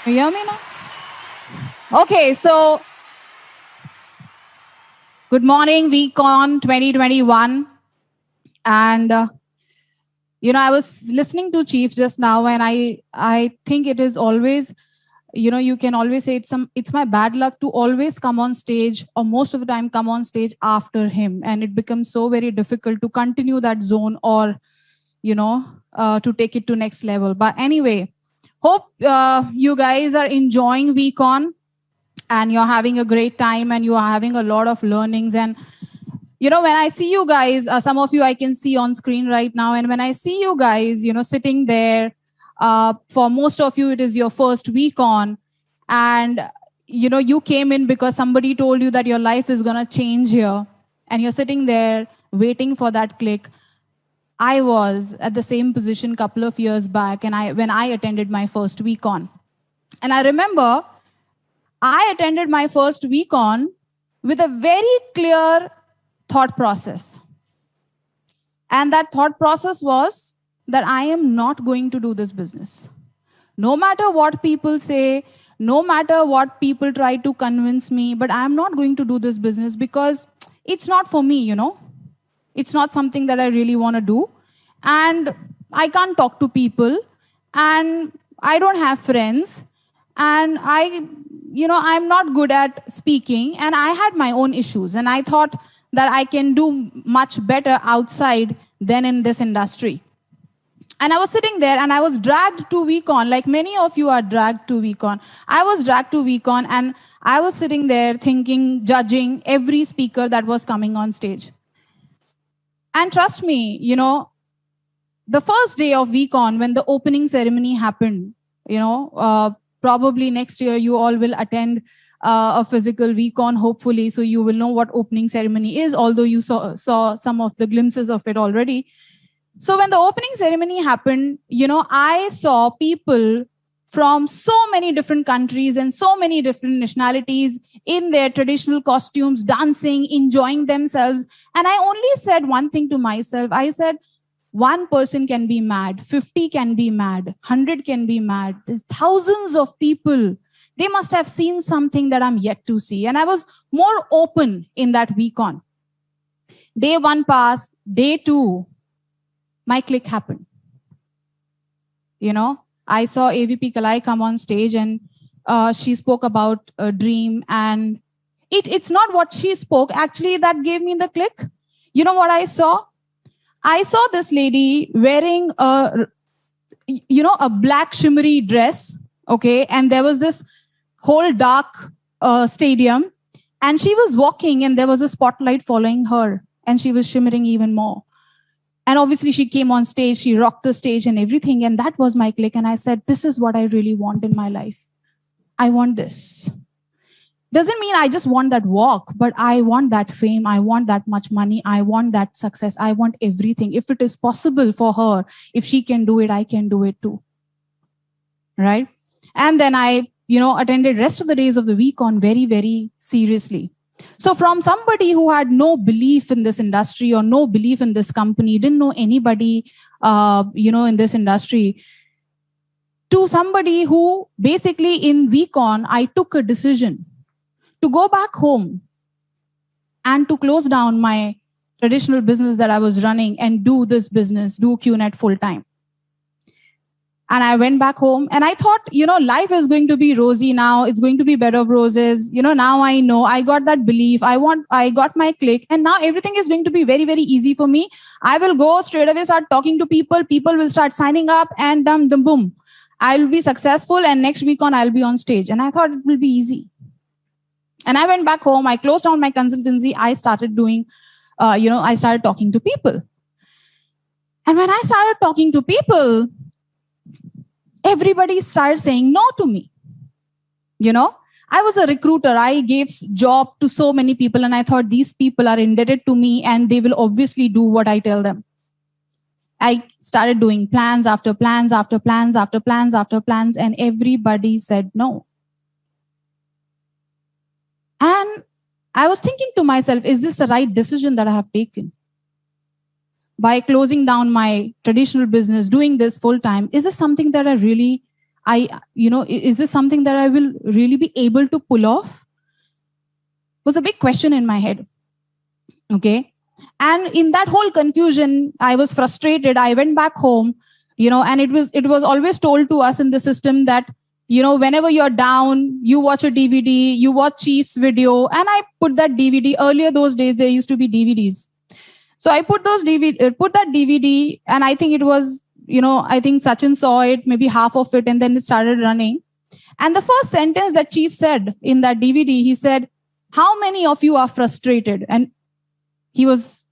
You hear me now? Okay, so good morning, VCon 2021. And, I was listening to Chief just now, and I think it is always, you can always say it's my bad luck to always come on stage, or most of the time come on stage after him. And it becomes so very difficult to continue that zone, or, to take it to next level. But anyway, hope you guys are enjoying VCon and you're having a great time and you are having a lot of learnings. And when I see you guys, some of you I can see on screen right now, and when I see you guys sitting there, for most of you it is your first week on, and you came in because somebody told you that your life is going to change here, and you're sitting there waiting for that click. I was at the same position a couple of years back, and when I attended my first week on, and I remember I attended my first week on with a very clear thought process. And that thought process was that I am not going to do this business. No matter what people say, no matter what people try to convince me, but I'm not going to do this business because it's not for me, It's not something that I really want to do. And I can't talk to people. And I don't have friends. And I'm not good at speaking. And I had my own issues. And I thought that I can do much better outside than in this industry. And I was sitting there and I was dragged to VCon, like many of you are dragged to VCon. I was dragged to VCon and I was sitting there thinking, judging every speaker that was coming on stage. And trust me, the first day of VCon, when the opening ceremony happened, probably next year you all will attend a physical VCon, hopefully, so you will know what opening ceremony is, although you saw some of the glimpses of it already. So when the opening ceremony happened, I saw people from so many different countries and so many different nationalities in their traditional costumes, dancing, enjoying themselves. And I only said one thing to myself. I said, one person can be mad, 50 can be mad, 100 can be mad. There's thousands of people. They must have seen something that I'm yet to see. And I was more open in that VCon. Day one passed, day two, my click happened. I saw AVP Kalai come on stage and she spoke about a dream, and it's not what she spoke actually that gave me the click. You know what I saw? I saw this lady wearing a black shimmery dress, okay? And there was this whole dark stadium, and she was walking and there was a spotlight following her, and she was shimmering even more. And obviously she came on stage, she rocked the stage and everything, and that was my click. And I said, this is what I really want in my life. I want this. Doesn't mean I just want that walk, but I want that fame. I want that much money. I want that success. I want everything. If it is possible for her, if she can do it, I can do it too. Right? And then I, attended rest of the days of the week on very, very seriously. So from somebody who had no belief in this industry or no belief in this company, didn't know anybody, in this industry, to somebody who basically in VCon, I took a decision to go back home and to close down my traditional business that I was running and do this business, do QNet full time. And I went back home and I thought, life is going to be rosy now. It's going to be bed of roses. Now I know I got that belief. I got my click, and now everything is going to be very, very easy for me. I will go straight away, start talking to people. People will start signing up, and boom. I'll be successful, and next week on, I'll be on stage. And I thought it will be easy. And I went back home. I closed down my consultancy. I started doing, I started talking to people. And when I started talking to people, everybody started saying no to me. I was a recruiter. I gave job to so many people, and I thought these people are indebted to me and they will obviously do what I tell them. I started doing plans after plans after plans after plans after plans, and everybody said no. And I was thinking to myself, is this the right decision that I have taken? By closing down my traditional business, doing this full time, is this something that I is this something that I will really be able to pull off? Was a big question in my head. Okay. And in that whole confusion, I was frustrated. I went back home, and it was always told to us in the system that, whenever you're down, you watch a DVD, you watch Chief's video. And I put that DVD. Earlier those days, there used to be DVDs. So I put that DVD, and I think it was, I think Sachin saw it, maybe half of it, and then it started running. And the first sentence that Chief said in that DVD, he said, "How many of you are frustrated?" And it was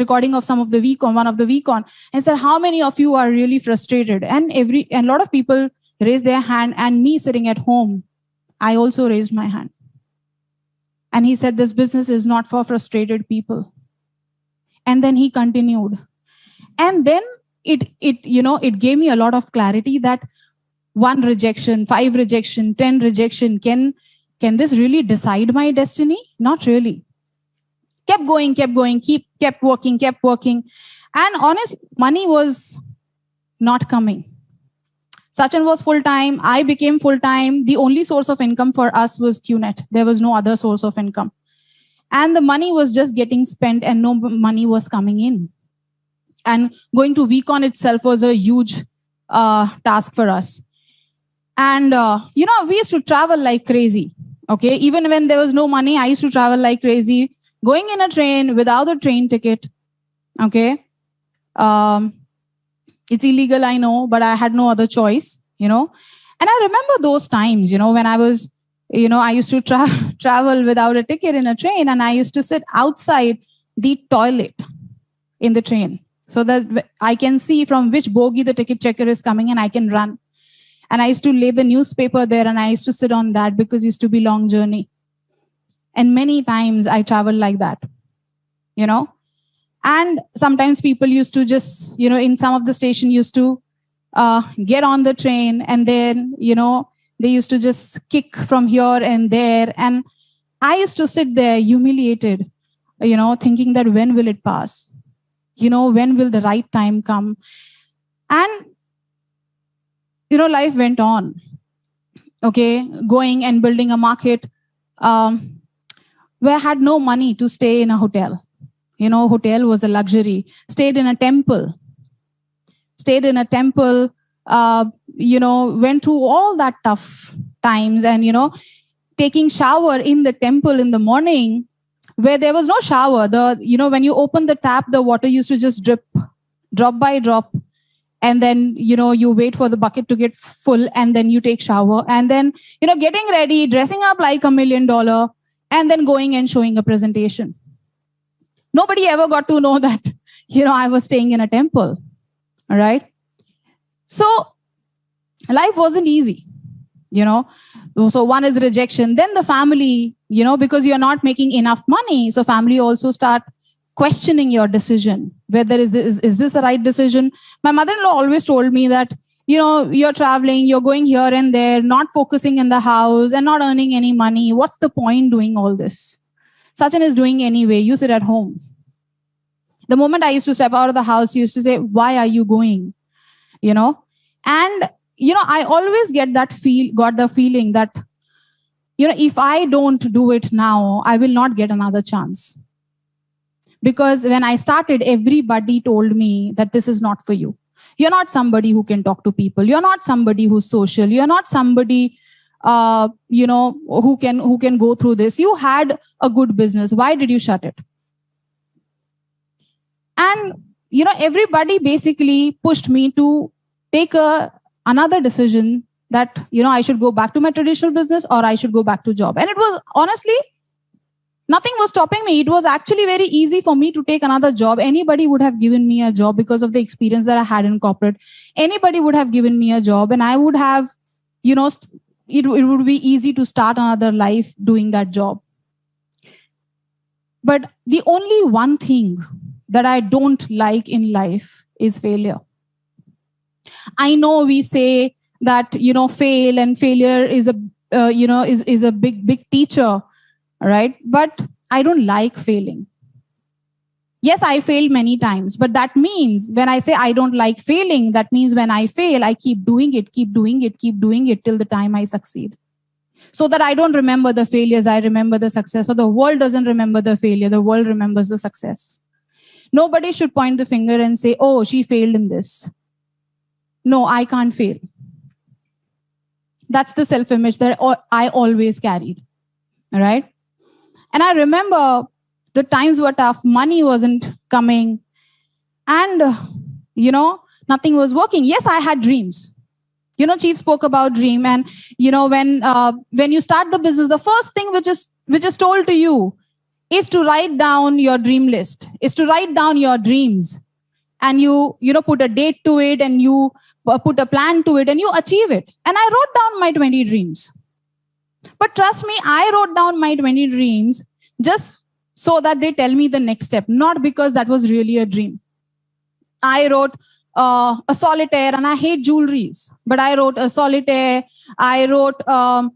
recording of one of the VCon, and said, "How many of you are really frustrated?" And a lot of people raised their hand, and me sitting at home, I also raised my hand. And he said, "This business is not for frustrated people." And then he continued. And then it gave me a lot of clarity that 1 rejection, 5 rejection, 10 rejection, can this really decide my destiny? Not really. Kept going, kept working. And honestly, money was not coming. Sachin was full-time. I became full-time. The only source of income for us was QNet. There was no other source of income. And the money was just getting spent and no money was coming in. And going to VCon itself was a huge task for us. And, we used to travel like crazy. Okay. Even when there was no money, I used to travel like crazy, going in a train without a train ticket. Okay. It's illegal, I know, but I had no other choice, And I remember those times, when I was, I used to travel without a ticket in a train, and I used to sit outside the toilet in the train so that I can see from which bogie the ticket checker is coming and I can run. And I used to lay the newspaper there, and I used to sit on that because it used to be long journey. And many times I traveled like that, And sometimes people used to just, in some of the station used to get on the train, and then, they used to just kick from here and there. And I used to sit there humiliated, thinking that when will it pass? When will the right time come? And, life went on. Okay, going and building a market where I had no money to stay in a hotel. Hotel was a luxury. Stayed in a temple. Went through all that tough times, and, taking shower in the temple in the morning where there was no shower. When you open the tap, the water used to just drip, drop by drop. And then, you wait for the bucket to get full, and then you take shower. And then, getting ready, dressing up like $1 million, and then going and showing a presentation. Nobody ever got to know that, I was staying in a temple. All right. So life wasn't easy, So one is rejection. Then the family, because you're not making enough money. So family also start questioning your decision. Whether is this the right decision? My mother-in-law always told me that, you're traveling, you're going here and there, not focusing in the house and not earning any money. What's the point doing all this? Sachin is doing anyway. You sit at home. The moment I used to step out of the house, he used to say, "Why are you going?" And, I always got the feeling that, if I don't do it now, I will not get another chance. Because when I started, everybody told me that this is not for you. You're not somebody who can talk to people. You're not somebody who's social. You're not somebody, who can go through this. You had a good business. Why did you shut it? And, everybody basically pushed me to take another decision that, I should go back to my traditional business or I should go back to job. And it was honestly, nothing was stopping me. It was actually very easy for me to take another job. Anybody would have given me a job because of the experience that I had in corporate. Anybody would have given me a job, and I would have, it would be easy to start another life doing that job. But the only one thing that I don't like in life is failure. I know we say that, fail and failure is a big teacher, right? But I don't like failing. Yes, I failed many times, but that means when I say I don't like failing, that means when I fail, I keep doing it till the time I succeed. So that I don't remember the failures, I remember the success. So the world doesn't remember the failure, the world remembers the success. Nobody should point the finger and say, oh, she failed in this. No, I can't fail. That's the self-image that I always carried. All right. And I remember the times were tough, money wasn't coming, and, nothing was working. Yes, I had dreams. Chief spoke about dream. And, when you start the business, the first thing which is told to you is to write down your dream list, is to write down your dreams. And you put a date to it, and you put a plan to it, and you achieve it. And I wrote down my 20 dreams. But trust me, I wrote down my 20 dreams just so that they tell me the next step, not because that was really a dream. I wrote a solitaire, and I hate jewelries, but I wrote a solitaire. I wrote, a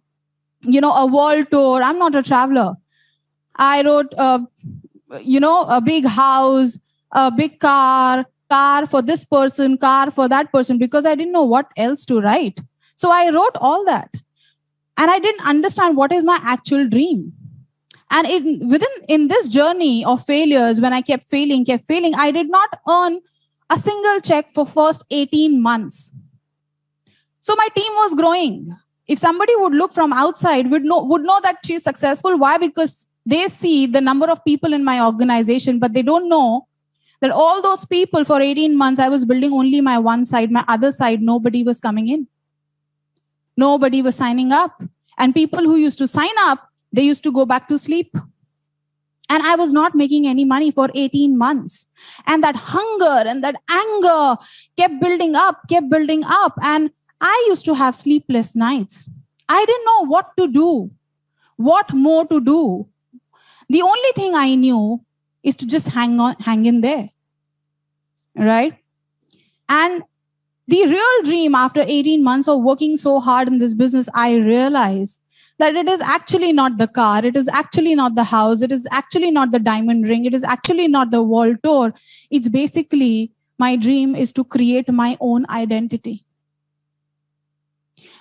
world tour. I'm not a traveler. I wrote, a big house, a big car for this person, car for that person, because I didn't know what else to write. So I wrote all that. And I didn't understand what is my actual dream. And in this journey of failures, when I kept failing, I did not earn a single check for first 18 months. So my team was growing. If somebody would look from outside, would know that she's successful. Why? Because they see the number of people in my organization, but they don't know that all those people for 18 months, I was building only my one side. My other side, nobody was coming in. Nobody was signing up. And people who used to sign up, they used to go back to sleep. And I was not making any money for 18 months. And that hunger and that anger kept building up. And I used to have sleepless nights. I didn't know what to do, what more to do. The only thing I knew is to just hang in there. Right? And the real dream after 18 months of working so hard in this business, I realized that it is actually not the car, it is actually not the house, it is actually not the diamond ring, it is actually not the world tour. It's basically, my dream is to create my own identity.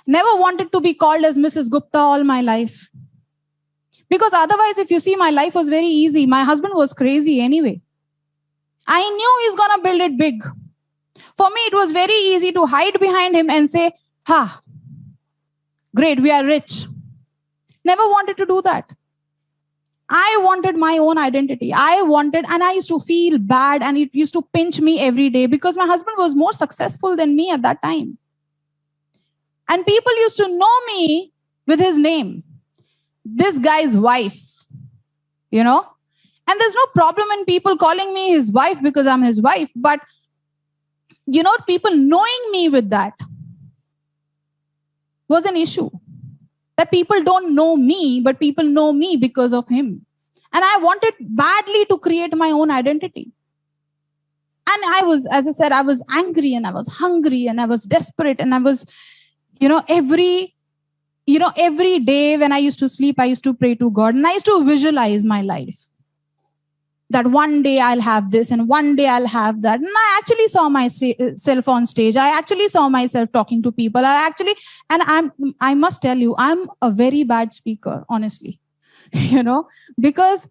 Never wanted to be called as Mrs. Gupta all my life. Because otherwise, if you see, my life was very easy. My husband was crazy anyway. I knew he's going to build it big. For me, it was very easy to hide behind him and say, great, we are rich. Never wanted to do that. I wanted my own identity. And I used to feel bad, and it used to pinch me every day because my husband was more successful than me at that time. And people used to know me with his name. This guy's wife, And there's no problem in people calling me his wife because I'm his wife. But, people knowing me with that was an issue. That people don't know me, but people know me because of him. And I wanted badly to create my own identity. And I was, as I said, I was angry, and I was hungry, and I was desperate. And I was, every day when I used to sleep, I used to pray to God, and I used to visualize my life. That one day I'll have this, and one day I'll have that. And I actually saw myself on stage. I actually saw myself talking to people. I must tell you, I'm a very bad speaker, honestly, because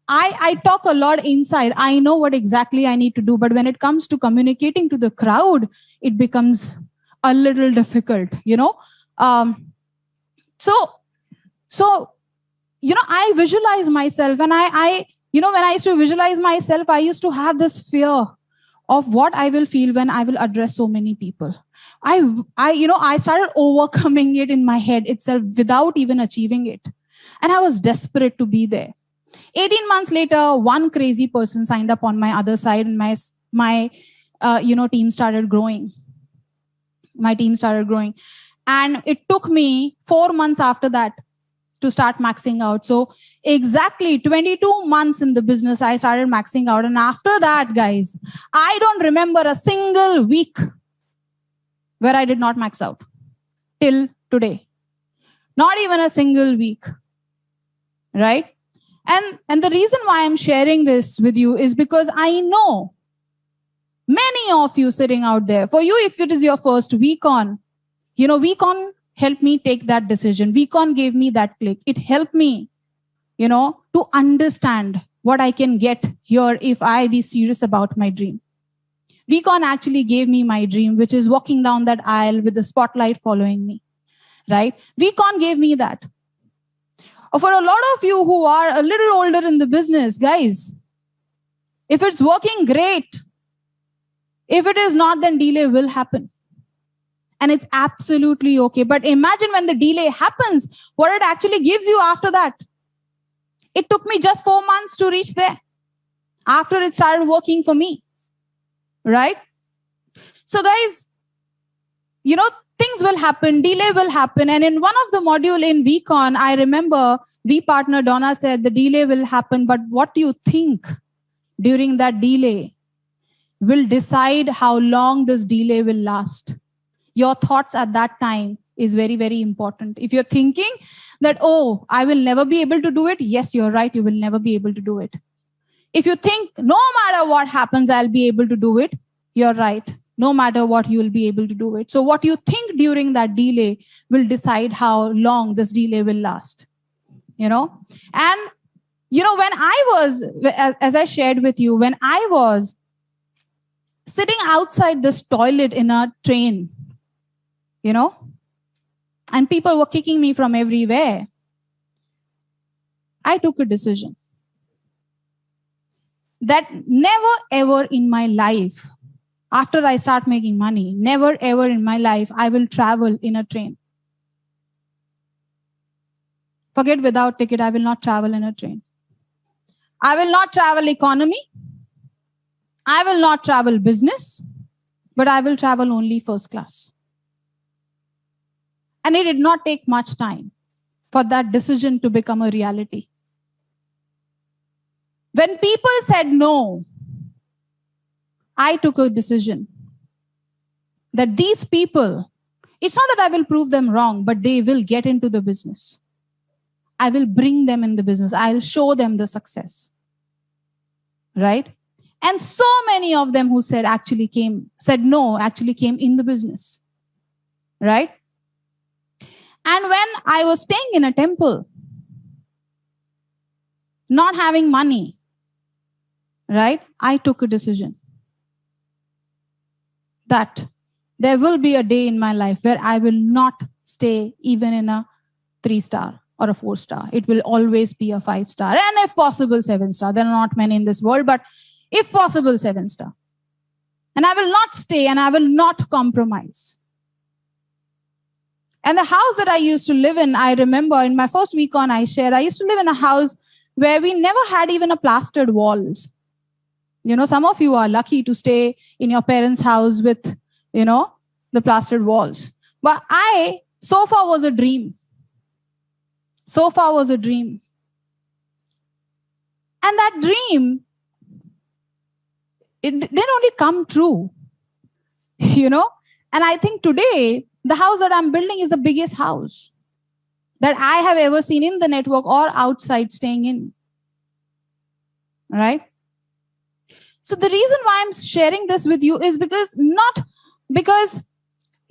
I talk a lot inside. I know what exactly I need to do. But when it comes to communicating to the crowd, it becomes a little difficult, I visualize myself, and I when I used to visualize myself, I used to have this fear of what I will feel when I will address so many people. I started overcoming it in my head itself without even achieving it. And I was desperate to be there. 18 months later, one crazy person signed up on my other side, and my team started growing. My team started growing. And it took me 4 months after that to start maxing out. So exactly 22 months in the business, I started maxing out. And after that, guys, I don't remember a single week where I did not max out till today. Not even a single week, right? And the reason why I'm sharing this with you is because I know many of you sitting out there, for you, if it is your first VCon, VCon helped me take that decision. VCon gave me that click. It helped me, to understand what I can get here if I be serious about my dream. VCon actually gave me my dream, which is walking down that aisle with the spotlight following me, right? VCon gave me that. For a lot of you who are a little older in the business, guys, if it's working, great. If it is not, then delay will happen. And it's absolutely okay. But imagine when the delay happens, what it actually gives you after that. It took me just 4 months to reach there after it started working for me, right? So guys, things will happen, delay will happen. And in one of the module in VCon, I remember V partner Donna said the delay will happen, but what do you think during that delay will decide how long this delay will last? Your thoughts at that time is very, very important. If you're thinking that, oh, I will never be able to do it, yes, you're right, you will never be able to do it. If you think no matter what happens, I'll be able to do it, you're right. No matter what, you will be able to do it. So what you think during that delay will decide how long this delay will last. And, when I was, as I shared with you, when I was sitting outside this toilet in a train, and people were kicking me from everywhere, I took a decision that never ever in my life, after I start making money, never ever in my life, I will travel in a train. Forget without ticket, I will not travel in a train. I will not travel economy. I will not travel business, but I will travel only first class. And it did not take much time for that decision to become a reality. When people said no, I took a decision that these people, it's not that I will prove them wrong, but they will get into the business. I will bring them in the business. I'll show them the success. Right? And so many of them who said no, actually came in the business. Right? And when I was staying in a temple, not having money, right? I took a decision that there will be a day in my life where I will not stay even in a 3-star or a 4-star. It will always be a 5-star. And if possible, 7-star. There are not many in this world, but if possible, 7-star. And I will not stay and I will not compromise. And the house that I used to live in, I remember in my first VCon I shared, I used to live in a house where we never had even a plastered walls. Some of you are lucky to stay in your parents' house with, the plastered walls. But sofa was a dream. Sofa was a dream. And that dream, it didn't only come true, And I think today, the house that I'm building is the biggest house that I have ever seen in the network or outside staying in. Right? So the reason why I'm sharing this with you is not because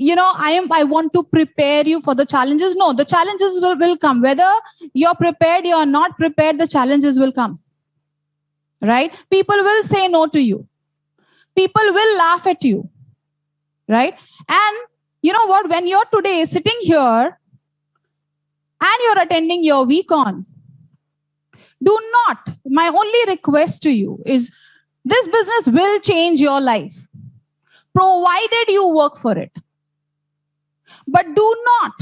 I want to prepare you for the challenges. No, the challenges will come. Whether you're prepared, you're not prepared, the challenges will come. Right? People will say no to you. People will laugh at you. Right? And you know what? When you're today sitting here and you're attending your VCon, my only request to you is this business will change your life, provided you work for it. But do not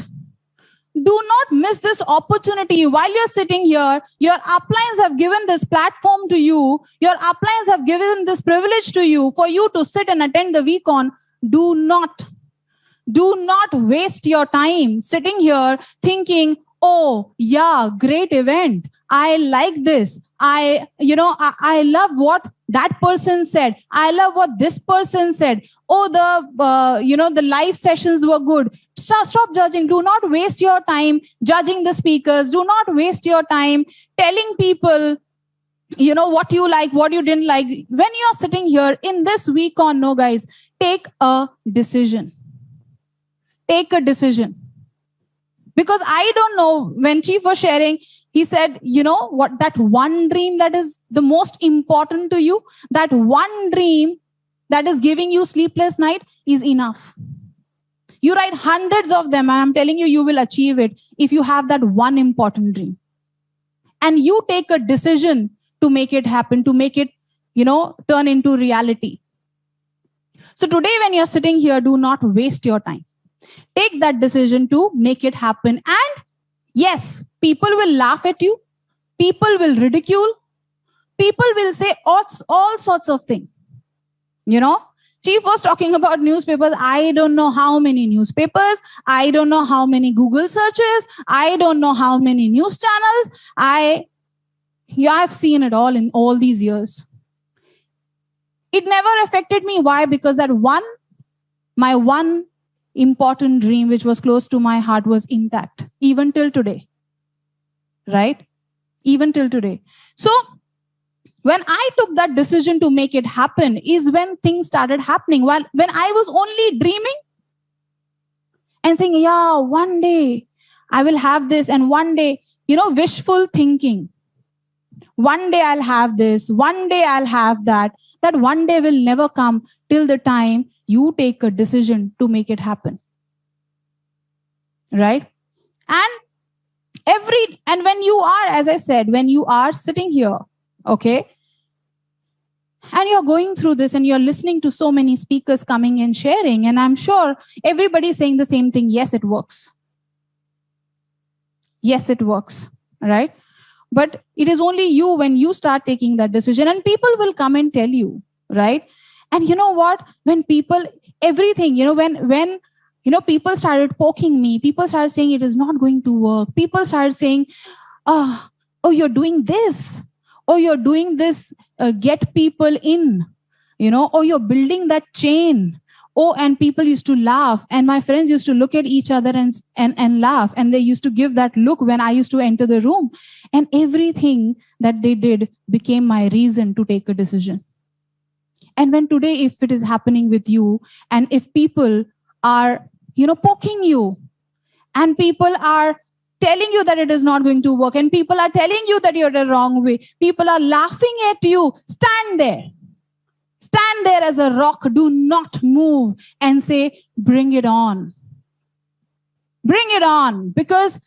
miss this opportunity. While you're sitting here, your uplines have given this platform to you. Your uplines have given this privilege to you for you to sit and attend the VCon. Do not waste your time sitting here thinking, oh, yeah, great event. I like this. I love what that person said. I love what this person said. Oh, the live sessions were good. Stop judging. Do not waste your time judging the speakers. Do not waste your time telling people, what you like, what you didn't like. When you're sitting here in this week on, no, guys, take a decision. Take a decision. Because I don't know, when Chief was sharing, he said, what, that one dream that is the most important to you, that one dream that is giving you sleepless night is enough. You write hundreds of them, and I'm telling you, you will achieve it if you have that one important dream. And you take a decision to make it happen, to make it, turn into reality. So today, when you're sitting here, do not waste your time. Take that decision to make it happen. And yes, people will laugh at you. People will ridicule. People will say all sorts of things. Chief was talking about newspapers. I don't know how many newspapers. I don't know how many Google searches. I don't know how many news channels. I've seen it all in all these years. It never affected me. Why? Because my one important dream, which was close to my heart, was intact, even till today. Right? Even till today. So, when I took that decision to make it happen is when things started happening. When I was only dreaming and saying, yeah, one day I will have this, and one day, wishful thinking. One day I'll have this, one day I'll have that. That one day will never come till the time you take a decision to make it happen. Right? And when you are, as I said, when you are sitting here, okay, and you're going through this and you're listening to so many speakers coming and sharing, and I'm sure everybody's saying the same thing. Yes, it works. Yes, it works. Right? But it is only you when you start taking that decision, and people will come and tell you, right? And you know what? When people, everything, when people started poking me, people started saying it is not going to work. People started saying, oh, you're doing this. Oh, you're doing this, get people in, oh, you're building that chain. Oh, and people used to laugh. And my friends used to look at each other and laugh. And they used to give that look when I used to enter the room. And everything that they did became my reason to take a decision. And when today, if it is happening with you, and if people are, poking you, and people are telling you that it is not going to work, and people are telling you that you're the wrong way, people are laughing at you, stand there. Stand there as a rock. Do not move and say, bring it on. Bring it on. Because,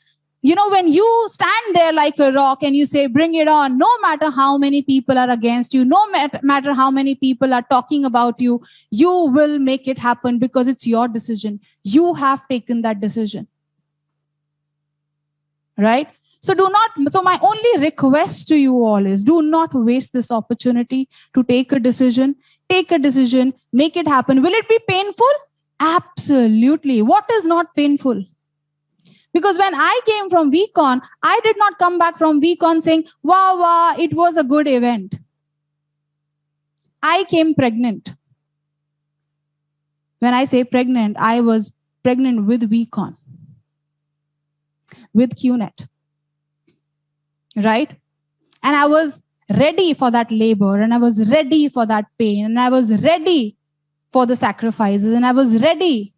when you stand there like a rock and you say, bring it on, no matter how many people are against you, no matter how many people are talking about you, you will make it happen because it's your decision. You have taken that decision. Right? So my only request to you all is, do not waste this opportunity to take a decision. Take a decision, make it happen. Will it be painful? Absolutely. What is not painful? Because when I came from VCon, I did not come back from VCon saying, wow, it was a good event. I came pregnant. When I say pregnant, I was pregnant with VCon, with QNet. Right? And I was ready for that labor, and I was ready for that pain, and I was ready for the sacrifices, and I was ready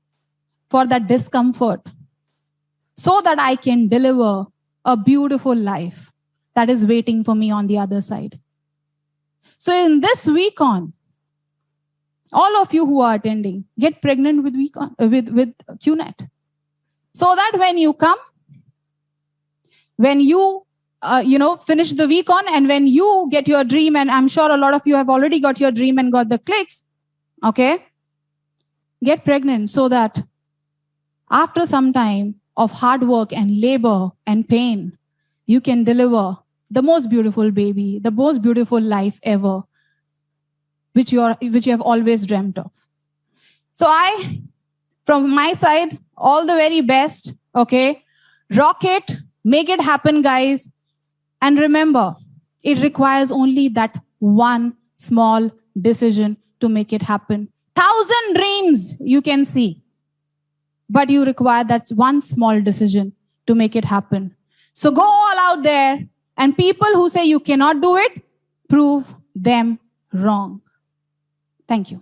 for that discomfort, so that I can deliver a beautiful life that is waiting for me on the other side. So in this VCon, all of you who are attending, get pregnant with VCon, with QNet, so that when you come, when you finish the VCon, and when you get your dream, and I'm sure a lot of you have already got your dream and got the clicks, okay? Get pregnant so that after some time of hard work and labor and pain, you can deliver the most beautiful baby, the most beautiful life ever, which you have always dreamt of. So from my side, all the very best, okay? Rock it, make it happen, guys. And remember, It requires only that one small decision to make it happen. 1,000 dreams you can see, but you require that one small decision to make it happen. So go all out there, and people who say you cannot do it, prove them wrong. Thank you.